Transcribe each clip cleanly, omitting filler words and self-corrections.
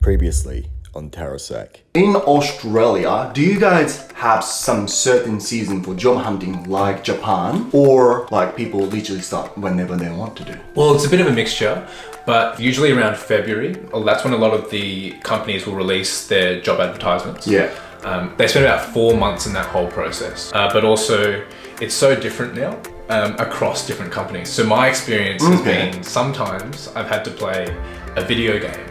Previously on Tarosack. In Australia, do you guys have some certain season for job hunting like Japan, or like people literally start whenever they want to do? Well, it's a bit of a mixture, but usually around February, that's when a lot of the companies will release their job advertisements. Yeah. They spend about 4 months in that whole process, but also it's so different now across different companies. So my experience has been sometimes I've had to play a video game.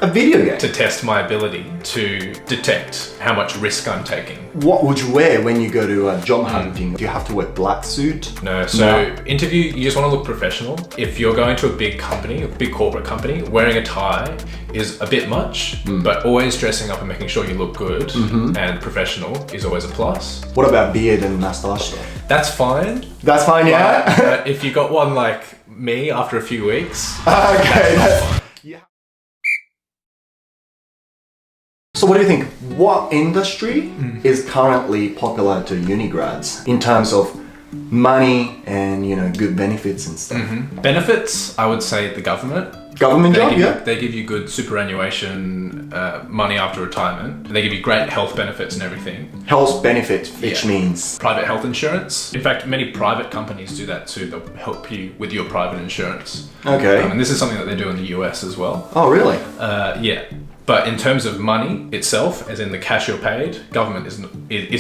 A video game? To test my ability to detect how much risk I'm taking. What would you wear when you go to job hunting? Do you have to wear black suit? No, so interview, you just want to look professional. If you're going to a big company, a big corporate company, wearing a tie is a bit much, but always dressing up and making sure you look good and professional is always a plus. What about beard and mustache? That's fine. That's fine, yeah? But if you got one like me after a few weeks, okay, that's fine. Yeah. So what do you think? What industry is currently popular to uni grads in terms of money and, you know, good benefits and stuff? Benefits, I would say the government. Government job, yeah? They give you good superannuation money after retirement. They give you great health benefits and everything. Health benefit, which means? Private health insurance. In fact, many private companies do that too. They'll help you with your private insurance. Okay. And this is something that they do in the US as well. Oh, really? Yeah. But in terms of money itself, as in the cash you're paid, government is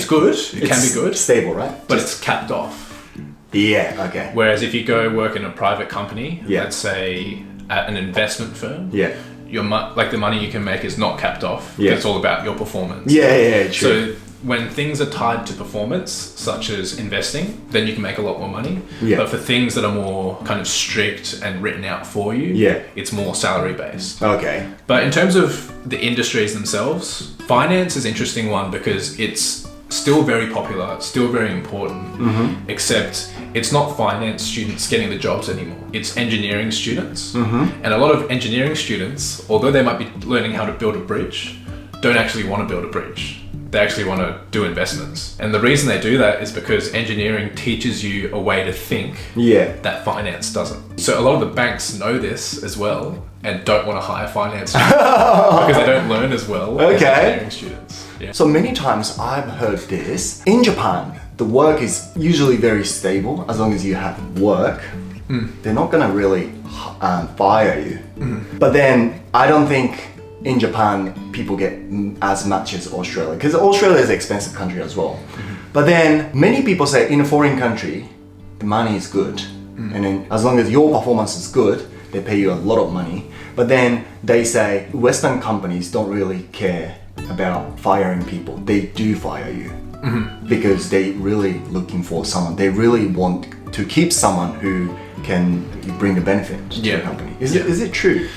good. It can be good. Stable, right? But it's capped off. Yeah, okay. Whereas if you go work in a private company, let's say at an investment firm, the money you can make is not capped off. Yeah. It's all about your performance. Yeah, true. So when things are tied to performance, such as investing, then you can make a lot more money. Yeah. But for things that are more kind of strict and written out for you, it's more salary based. Okay. But in terms of the industries themselves, finance is an interesting one because it's still very popular, it's still very important, except it's not finance students getting the jobs anymore. It's engineering students. And a lot of engineering students, although they might be learning how to build a bridge, don't actually want to build a bridge. They actually want to do investments. And the reason they do that is because engineering teaches you a way to think that finance doesn't. So a lot of the banks know this as well and don't want to hire finance students because they don't learn as well as engineering students. Yeah. So many times I've heard this. In Japan, the work is usually very stable as long as you have work. They're not going to really fire you. But then I don't think in Japan people get as much as Australia, because Australia is an expensive country as well. But then many people say in a foreign country the money is good, and then as long as your performance is good they pay you a lot of money. But then they say Western companies don't really care about firing people. They do fire you because they really looking for someone. They really want to keep someone who can bring a benefit to the company. Is it true?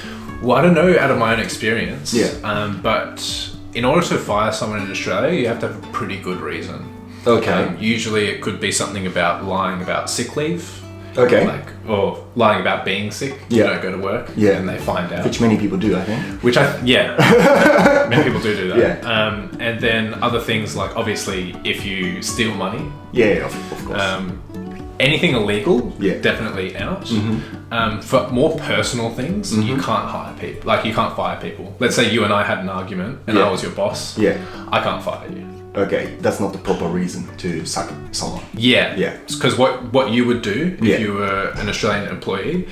Well, I don't know out of my own experience, but in order to fire someone in Australia, you have to have a pretty good reason. Okay. Usually it could be something about lying about sick leave. Okay. Or lying about being sick. You don't go to work and they find out. Which many people do, I think. Many people do that. Yeah. And then other things like obviously if you steal money. Yeah, of course. Anything illegal, definitely out. For more personal things, you can't hire people. Like you can't fire people. Let's say you and I had an argument and I was your boss. I can't fire you. Okay, that's not the proper reason to sack someone. Yeah. Because what you would do if you were an Australian employee,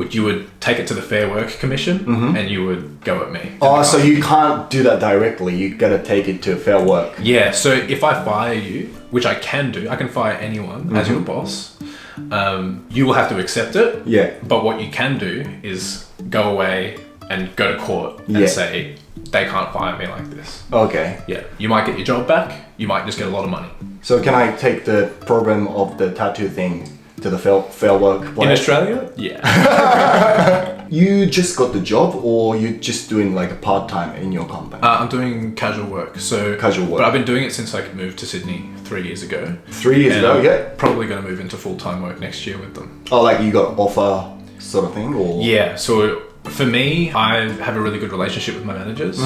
you would take it to the Fair Work Commission and you would go at me. Oh, so you can't do that directly. You gotta take it to Fair Work. Yeah. So if I fire you, which I can do, I can fire anyone as your boss. You will have to accept it. Yeah. But what you can do is go away and go to court and say they can't fire me like this. Okay. Yeah. You might get your job back. You might just get a lot of money. So can I take the problem of the tattoo thing to the Fair Work place? In Australia? Yeah. You just got the job, or you just doing like a part-time in your company? I'm doing casual work. Casual work. But I've been doing it since I moved to Sydney 3 years ago. 3 years ago, I'm probably going to move into full-time work next year with them. Oh, like you got an offer sort of thing, or? Yeah. So for me, I have a really good relationship with my managers.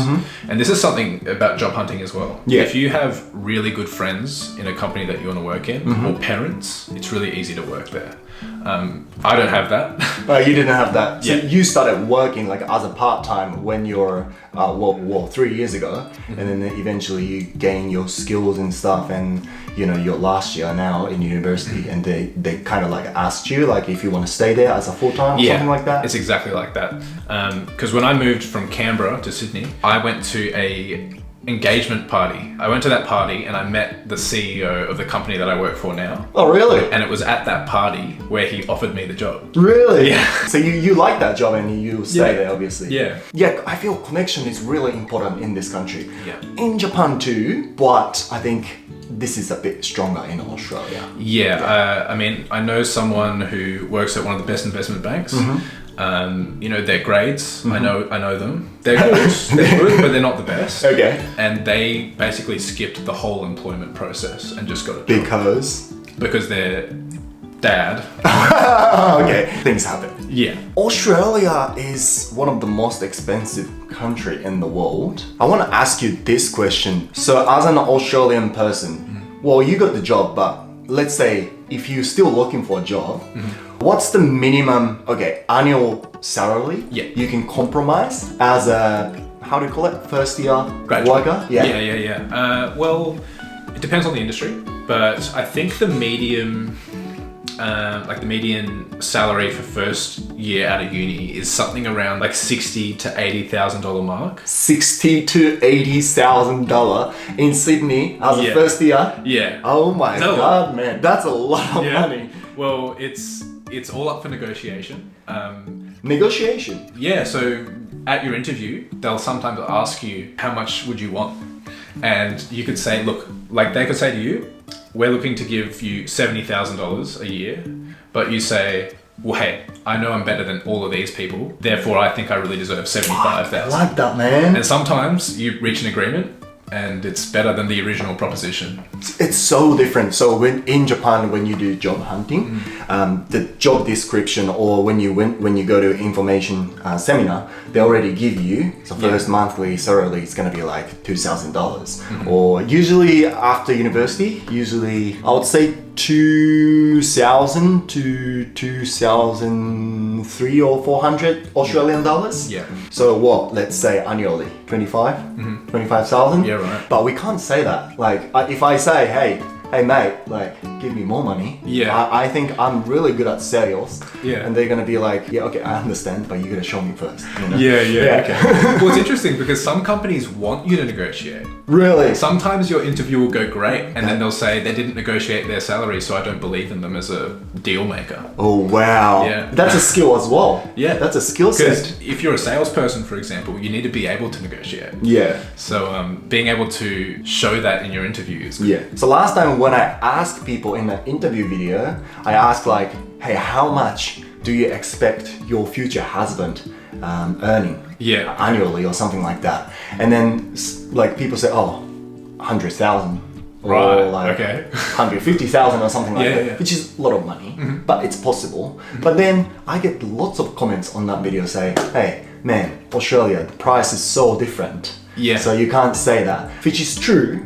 And this is something about job hunting as well. Yeah. If you have really good friends in a company that you want to work in, or parents, it's really easy to work there. I don't have that. You didn't have that. So Yeah. you started working like as a part-time when you're 3 years ago, and then eventually you gain your skills and stuff, and you know your last year now in university, and they kind of like asked you like if you want to stay there as a full-time or something like that. It's exactly like that. Because when I moved from Canberra to Sydney, I went to a engagement party. I went to that party and I met the CEO of the company that I work for now. Oh really? And it was at that party where he offered me the job. Really? Yeah. So you like that job and you stay Yeah. there, obviously. Yeah. Yeah, I feel connection is really important in this country. Yeah. In Japan too, but I think this is a bit stronger in Australia. Yeah, I mean, I know someone who works at one of the best investment banks. You know, their grades, I know them. They're good, but they're not the best. Okay. And they basically skipped the whole employment process and just got a job. Because their dad. Okay, things happen. Yeah. Australia is one of the most expensive country in the world. I want to ask you this question. So as an Australian person, well, you got the job, but let's say if you're still looking for a job, what's the minimum, annual salary you can compromise as a, how do you call it, first year Graduate. worker? Yeah. Well, it depends on the industry, but I think the median salary for first year out of uni is something around like $60,000 to $80,000 mark. $60,000 to $80,000 in Sydney as a first year? Yeah. Oh my God, man, that's a lot of money. Well, it's all up for negotiation. Negotiation? Yeah, so at your interview, they'll sometimes ask you, how much would you want? And you could say, look, like they could say to you, we're looking to give you $70,000 a year, but you say, well, hey, I know I'm better than all of these people, therefore I think I really deserve $75,000. I like that, man. And sometimes you reach an agreement and it's better than the original proposition. It's so different. So in Japan, when you do job hunting, the job description, or when you go to information seminar, they already give you the first monthly salary is gonna be like $2,000, or usually after university, I would say 2,000 to 2,300 or 400 Australian dollars. Yeah. So what? Let's say annually 25,000. Yeah, right. But we can't say that. Like, if I say, hey mate, like, give me more money. Yeah. I think I'm really good at sales. Yeah. And they're gonna be like, yeah, okay, I understand, but you gotta show me first. You know? Yeah. Okay. Well, it's interesting because some companies want you to negotiate. Really? Sometimes your interview will go great and then they'll say they didn't negotiate their salary, so I don't believe in them as a deal maker. Oh wow. Yeah. That's a skill as well. Yeah. That's a skill Because set. if you're a salesperson, for example, you need to be able to negotiate. Yeah. So being able to show that in your interview is good. Yeah. So last time when I asked people in the interview video, I asked like, hey, how much do you expect your future husband earning annually or something like that? And then like people say, oh, 100,000 or Right, like okay. 150,000 or something like that, Yeah. which is a lot of money, but it's possible. But then I get lots of comments on that video say, hey, man, Australia, the price is so different. Yeah. So you can't say that, which is true.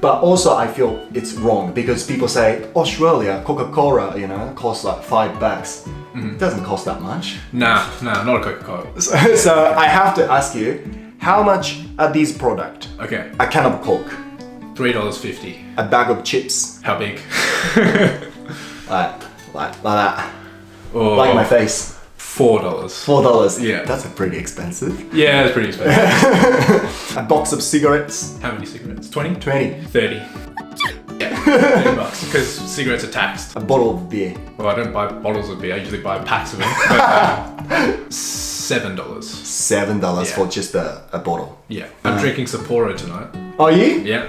But also I feel it's wrong because people say Australia, Coca-Cola, costs like $5. It doesn't cost that much. Nah, not a Coca-Cola. So I have to ask you, how much are these products? Okay. A can of Coke, $3.50. a bag of chips, How big? like that, Or like my face. $4. $4. Yeah. That's a pretty expensive. Yeah, it's pretty expensive. A box of cigarettes, How many cigarettes? 20? 20. 30. Yeah, $30 because cigarettes are taxed. A bottle of beer, Well, I don't buy bottles of beer. I usually buy packs of them. But, $7. $7 for just a bottle. Yeah. I'm drinking Sapporo tonight. Are you? Yeah.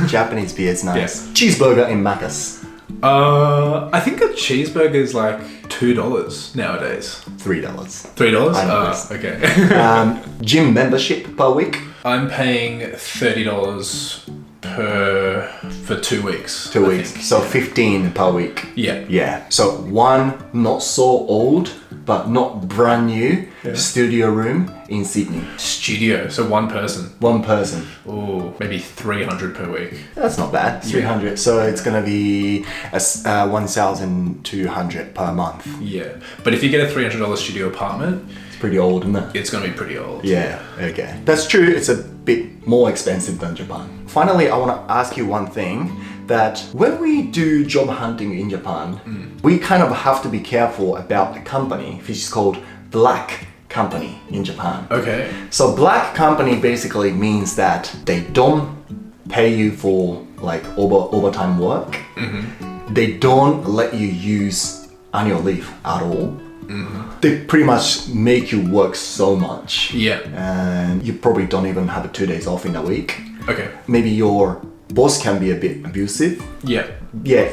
Japanese beer is nice. Yeah. Cheeseburger in Macca's, I think a cheeseburger is like $2 nowadays. $3. $3? I know this. Okay. Gym membership per week, I'm paying $30 for 2 weeks. 2 I weeks. think. So 15 per week. Yeah. Yeah. So one not so old, but not brand new studio room in Sydney. Studio, so one person. One person. Oh, maybe 300 per week. That's not bad. 300. So it's gonna be 1,200 per month. Yeah. But if you get a $300 studio apartment, It's pretty old, isn't it? it's gonna be pretty old. Yeah, okay. That's true. It's a bit more expensive than Japan. Finally, I want to ask you one thing, that when we do job hunting in Japan, we kind of have to be careful about the company, which is called black company in Japan. Okay. So black company basically means that they don't pay you for like overtime work. They don't let you use annual leave at all. They pretty much make you work so much. Yeah. And you probably don't even have 2 days off in a week. Okay. Maybe your boss can be a bit abusive. Yeah. Yeah,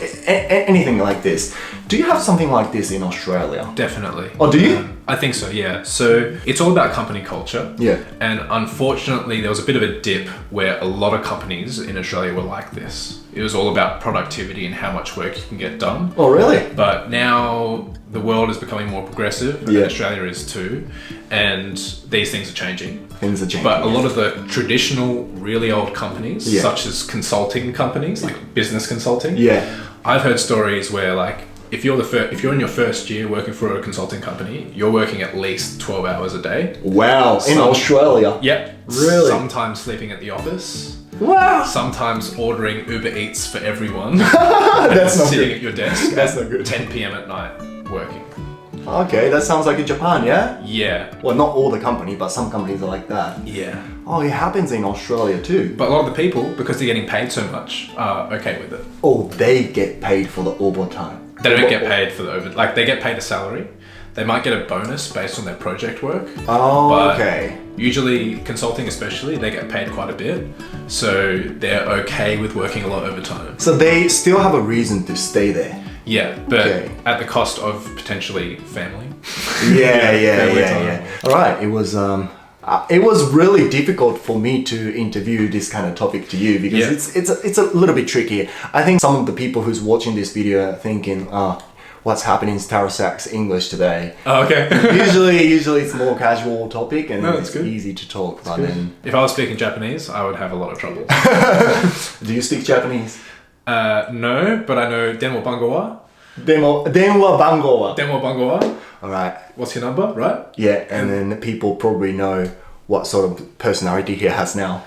anything like this. Do you have something like this in Australia? Definitely. Oh, do you? I think so, yeah. So it's all about company culture. Yeah. And unfortunately, there was a bit of a dip where a lot of companies in Australia were like this. It was all about productivity and how much work you can get done. Oh, really? But now the world is becoming more progressive, and Yeah. Australia is too, and these things are changing. Things are changing. But a lot of the traditional, really old companies, Yeah. such as consulting companies, like business consulting, Yeah. I've heard stories where, like, if you're in your first year working for a consulting company, you're working at least 12 hours a day. Wow, in Some- Australia? Yep. Really? Sometimes sleeping at the office. Wow. Sometimes ordering Uber Eats for everyone. That's not sitting good. at your desk. That's at not good. 10 p.m. at night working. Okay, that sounds like in Japan, yeah? Yeah. Well, not all the company, but some companies are like that. Yeah. Oh, it happens in Australia too. But a lot of the people, because they're getting paid so much, are okay with it. Oh, they get paid for the overtime. They don't get paid for the like they get paid a salary. They might get a bonus based on their project work. Oh, But okay. Usually, consulting especially, they get paid quite a bit. So they're okay with working a lot overtime. So they still have a reason to stay there. Yeah, but Okay. at the cost of potentially family. Yeah. time. All right, it was really difficult for me to interview this kind of topic to you because Yeah. it's a little bit tricky. I think some of the people who's watching this video are thinking, what's happening in Taro Sack's English today? Oh, okay. usually it's more casual topic and No, that's it's good. easy to talk. But then, If I was speaking Japanese, I would have a lot of trouble. do you speak Japanese? No, but I know Denmo Bango wa. Denwa bango wa. Denmo Bango wa. All right. What's your number, right? Yeah, and then people probably know what sort of personality he has now.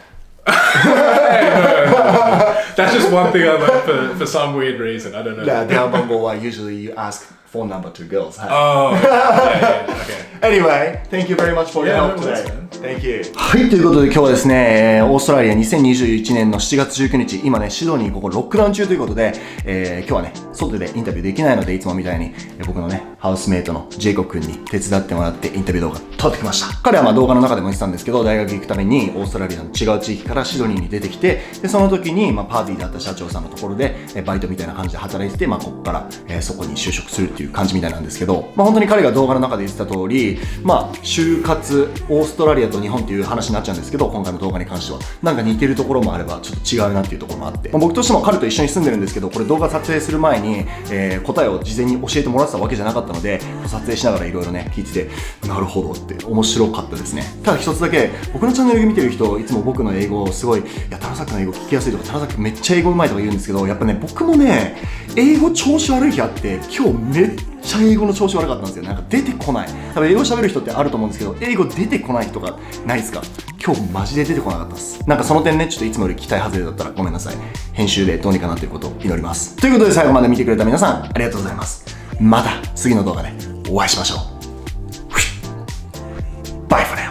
That's just one thing I learned for some weird reason. I don't know. Yeah, Denwa bango wa usually you ask phone number to girls. Hey? Oh, yeah, okay. Anyway, thank you very much for your Yeah, help no worries, today. man. Thank you. はい、ということで今日はですね、オーストラリア2021年の7月19日、今ね、シドニーここロックダウン中ということで、今日はね、外でインタビューできないので、いつもみたいに、僕のね、ハウスメイトのジェイコブ君に手伝ってもらってインタビュー動画撮ってきました。彼はまあ動画の中でも言ってたんですけど、大学行くためにオーストラリアの違う地域からシドニーに出てきて、で、その時に、まあ、パーティーだった社長さんのところで、バイトみたいな感じで働いてて、まあ、ここから、そこに就職するっていう感じみたいなんですけど、まあ、本当に彼が動画の中で言ってた通り、まあ、就活、オーストラリアと日本っていう話になっちゃうんですけど、今回の動画に関しては、なんか似てるところもあれば、ちょっと違うなっていうところもあって、まあ、僕としても彼と一緒に住んでるんですけど、これ動画撮影する前に、答えを事前に教えてもらってたわけじゃなかったので、撮影しながらいろいろね、聞いてて、なるほどって面白かったですね。ただ一つだけ、僕のチャンネル見てる人、いつも僕の英語をすごい、いや、タロサックの英語聞きやすいとか、タロサックめっちゃ英語うまいとか言うんですけど、やっぱね、僕もね、英語調子悪い日あって、今日めっちゃ英語の調子悪かったんですよ。なんか出てこない。多分英語喋る人ってあると思うんですけど、英語出てこない人がないですか？今日マジで出てこなかったです。なんかその点ね、ちょっといつもより期待外れだったらごめんなさい。編集でどうにかなっていることを祈ります。ということで最後まで見てくれた皆さん、ありがとうございます。また次の動画でお会いしましょう。バイフレ